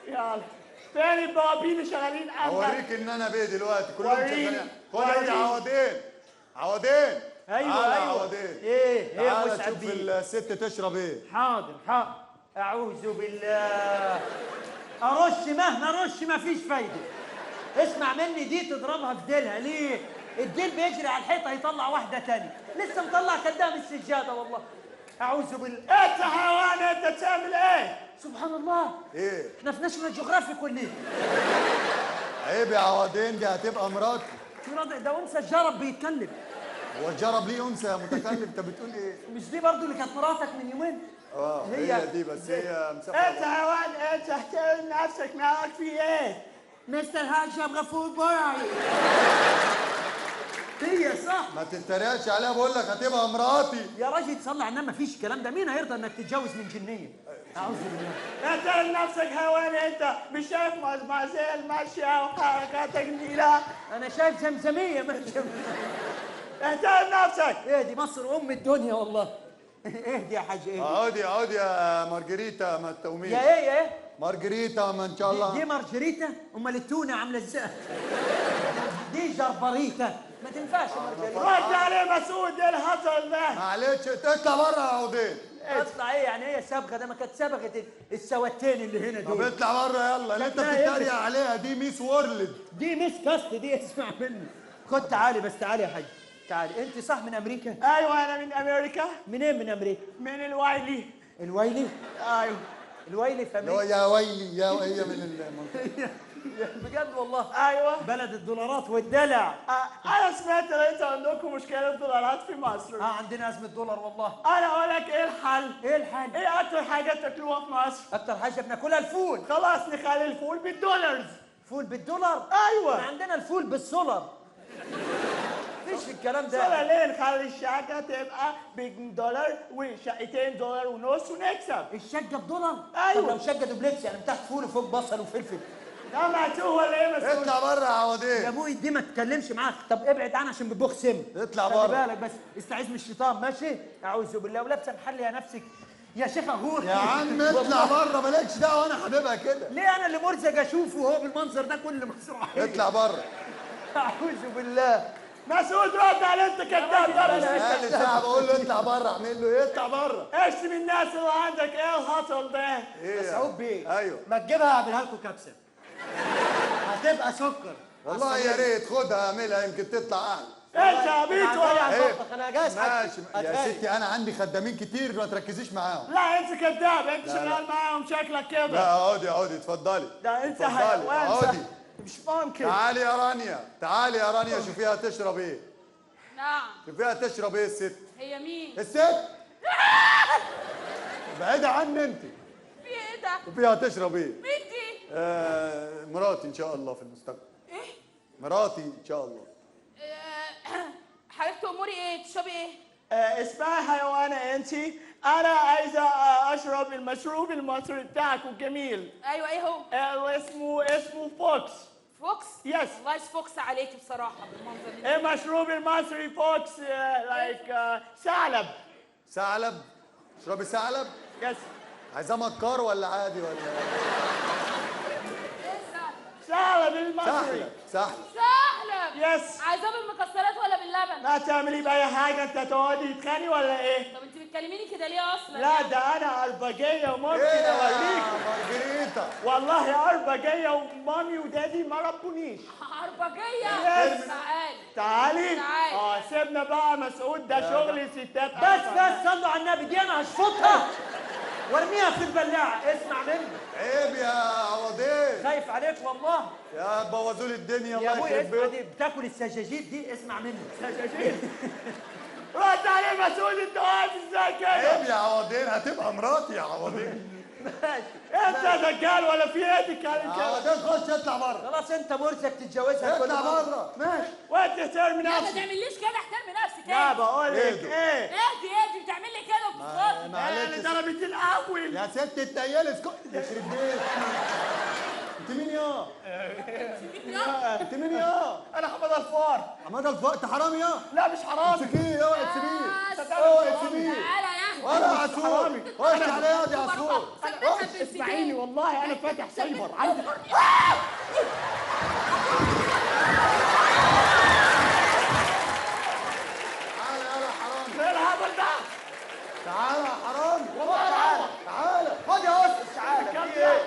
يلا فين البوابين اللي شغالين عندك؟ اوريك ان انا بيه دلوقتي كلهم شغالين. خد يا عوضين. عوضين. ايوه تعالى ايوه. عوضين. ايه يا تعالى مسعد شوف بيه. الست تشرب ايه. حاضر حاضر. اعوذ بالله. ارش مهما ارش مفيش فايده. اسمع مني، دي تضربها في ديلها. ليه؟ الديل بيجري على الحيطه يطلع واحده تانية، لسه مطلع قدام السجاده والله. اعوذ بالله. انت حيوان، انت تعمل ايه؟ سبحان الله. ايه؟ احنا في ناشونال جغرافيك ولا ايه؟ عيب يا عوضين، دي هتبقى مراتي. ده انثى الجرب بيتكلم. هو الجرب ليه انثى يا متكلم؟ انت بتقول ايه؟ مش دي برضو اللي كانت مراتك من يومين؟ هي دي، بس هي مسافره. انت حيوان، انت احترم نفسك، مالك في ايه؟ مستر هاشم غفور براي. هي صح. ما تتريقش عليها، بقول لك هتبقى مراتي. يا راجل تصلي على النبي، مفيش الكلام ده. مين هيرضى انك تتجوز من جنيه؟ اعوذ بالله. احترم نفسك حيوان، انت مش شايف مزمازيل ماشيه وحركاتك جميله؟ انا شايف زمزميه ماشيه. احترم نفسك. ايه دي مصر ام الدنيا والله. اهدي يا حاج اهدي. اقعدي يا مارجريتا، ما تقوميش. يا ايه يا ايه؟ مارجريتا، ما ان شاء الله. دي مارجريتا؟ امال التونه عامله ازاي؟ دي جربريتا، ما تنفعش مارجريتا. رد عليه مسعود، ايه الهطل ده؟ معلش اطلع بره يا عوضين. اطلع ايه يعني؟ هي صبغه؟ ده ما كانت صبغه السواتين اللي هنا طب دول. اطلع بره يلا، اللي انت بتتريق عليها دي ميس وورلد. دي ميس كاست دي، اسمع مني. خد تعالي بس، تعالي يا حاج تعالي. انت صح من امريكا؟ ايوه انا من امريكا. منين من امريكا؟ من الوايلي. الوايلي؟ ايوه الوايلي في امريكا. يا ويلي يا هي من المنطقه. بجد والله؟ ايوه بلد الدولارات والدلع. انا سمعت ان انتوا عندكم مشكله دولارات في مصر. عندنا ازمه دولار والله. انا اقول لك ايه الحل. ايه الحل؟ ايه اكتر حاجه بتاكلوها في مصر؟ اكتر حاجه بناكلها الفول. خلاص نخلي الفول بالدولارز. فول بالدولار؟ ايوه. احنا عندنا الفول بالسولار. مفيش الكلام ده. سولار ليه؟ نخلي الشقه تبقى بالدولار وشقتين دولار ونص ونكسب. الشقه بدولار؟ ايوه. طب لو شقه دوبلكس يعني من تحت فول وفوق بصل وفلفل. لا معتوه ولا ايه مسؤول؟ اطلع بره يا عوضين. يا ابوي دي ما تتكلمش معاك. طب ابعد عنها عشان بتبخ سم. اطلع بره. خلي بالك بس، استعيذ من الشيطان ماشي؟ اعوذ بالله. ولابسه محل يا نفسك يا شيخ اهور. يا عم اطلع بره، مالكش دعوه، انا حبيبها كده. ليه انا اللي مرزق اشوفه وهو بالمنظر ده كل مسرحيه؟ اطلع بره. اعوذ بالله. مسعود رد على، انت كذاب. بقالي ساعه بقول له اطلع بره، اعمل له ايه؟ اطلع بره. اشتم الناس اللي عندك. ايه الهطل ده؟ ايه مسعود بيه. ايوه. ما تجيبها اعملها لكم كبسه. هتبقى سكر. والله يا ريت خدها اعملها يمكن تطلع اعلى. انت عبيط ولا ايه؟ انا جاهز. ماشي يا ستي، انا عندي خدامين كتير، ما تركزيش معاهم. لا انت كذاب، انت شغال معاهم شكلك كده. لا اقعدي اتفضلي. ده انت اتفضلي حيوان. اقعدي. مش ممكن. تعالي يا رانيا، تعالي يا رانيا، شوفيها تشرب ايه. نعم. شوفيها تشرب ايه الست. هي مين؟ الست. بعيدة عني انت. في ايه ده؟ شوفيها تشرب ايه. مين دي؟ مراتي ان شاء الله في المستقبل. ايه؟ مراتي ان شاء الله. حضرتك تأمري ايه؟ تشربي ايه؟ اسمعي حيوانة انت، انا عايزة اشرب المشروب المصري بتاعك الجميل. ايوه ايه هو؟ اسمه فوكس. فوكس؟ يس. الله يفوكس عليكي بصراحة بالمنظر ده. المشروب المصري فوكس لايك ثعلب. ثعلب؟ اشربي ثعلب؟ يس. عايزاه مكار ولا عادي ولا ايه الثعلب؟ ثعلب المصري. سهلب. ثعلب. يس. عايزاه بالمكسرات ولا باللبن؟ ما تعملي بأي حاجة، انت تقعدي تتخاني ولا ايه؟ طب انت بتكلميني كده ليه اصلا؟ لا ده انا اربجية وممكن اوريك. مارجريتا. والله اربجية ومامي ودادي ما ربونيش. عربجية. يس. تعالي. تعالي. سيبنا بقى مسعود، ده شغل ستات. بس صلوا على النبي، دي انا هشفطها وارميها في البلاعة. اسمع مني. عيب يا عوضين. خايف عليك والله. يا بوظوا لي الدنيا، يا الله ابوي يخرب اسمع، بيتك. دي بتاكل السجاجيد دي. اسمع مني. سجاجيد. رد عليه مسعود، انت واقف ازاي كده؟ عيب يا عوضين، هتبقى مراتي يا عوضين. ماشي. انت دجال ولا في ايه تتكلم كده؟ عوضين خش اطلع بره. خلاص انت مرزق تتجوزها كل اطلع مرة. بره. ماشي. وانت تحترمي لا ما نفسك. تعمليش كده، احترمي نفسك. لا بقول لك اهدوا. ايه؟ اهدي بتعمل لي كده وبتخاطي. معلش. انا ضربت الاول. يا ست التيال اسكت يخرب بيتك. انت مين يا؟ انت مين يا؟ انا حمد الفار. حماده الفار؟ انت حرامي يا؟ لا مش حرام. امسكيه، اوعي تسيبيه. بس. اوعي تسيبيه. تعالى يا ولا عصفور خش على ياض يا عصفور. اسمعيني والله انا فاتح سايبر عندي. تعالى يا حرام. ايه الهبل ده؟ تعالى يا حرام. والله تعالى تعالى خد يا استاذ. تعالى في ايه؟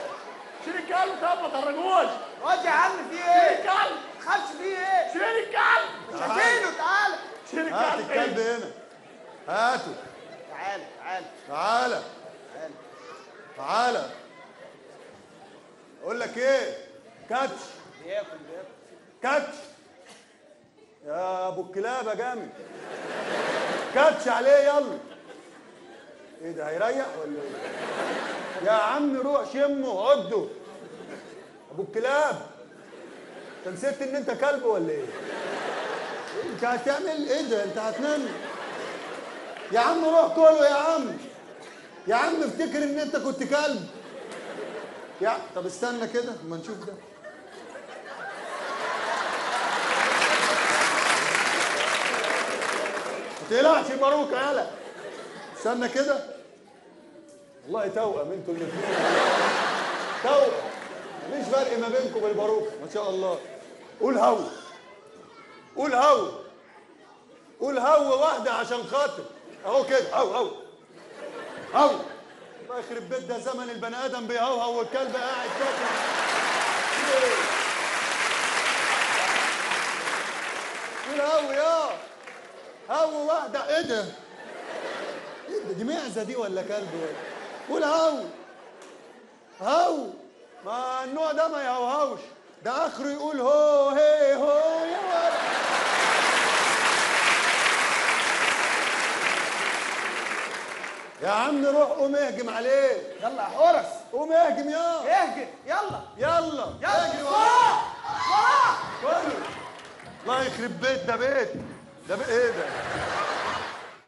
شيل الكلب طب ما تهرجوش. خد يا عم في شيل ايه؟ الكلب. ما تخافش في ايه؟ شيل الكلب. مش هشيله. تعالى شيل هات الكلب. الكلب هنا. هاته. تعالى تعالى تعالى تعالى. اقول لك ايه؟ كاتش. بياكل كاتش يا ابو الكلاب يا جامد. كاتش عليه يلا. ايه ده هيريح ولا ايه؟ يا عم روح شمه عده. ابو الكلاب انت نسيت ان انت كلب ولا ايه؟ انت هتعمل ايه ده؟ انت هتنام يا عم. روح كله يا عم. يا عم افتكر ان انت كنت كلب. يا طب استنى كده اما نشوف ده. ما تقلقش باروك يالا. استنى كده. والله توأم انتوا الاثنين. توأم مفيش فرق ما بينكم بالباروك ما شاء الله. قول هو. قول هو. قول هو واحدة عشان خاطر. اهو كده هو هو. هو. الله يخرب بيت ده زمن البني ادم بيهوهو والكلب قاعد ساكت. قول هو يا. هو واحدة. ايه ده؟ ايه ده؟ دي معزة دي ولا كلب ولا؟ قول هو. هو. ما النوع ده ما يهوهوش. ده اخره يقول هو هي هو يا ولد. يا عم روح قوم اهجم عليه. يلا يا حورس. قوم اهجم يا. اهجم يلا. يلا اجري وراه وراه. كله. الله يخرب بيت ده بيت. ده ايه ده؟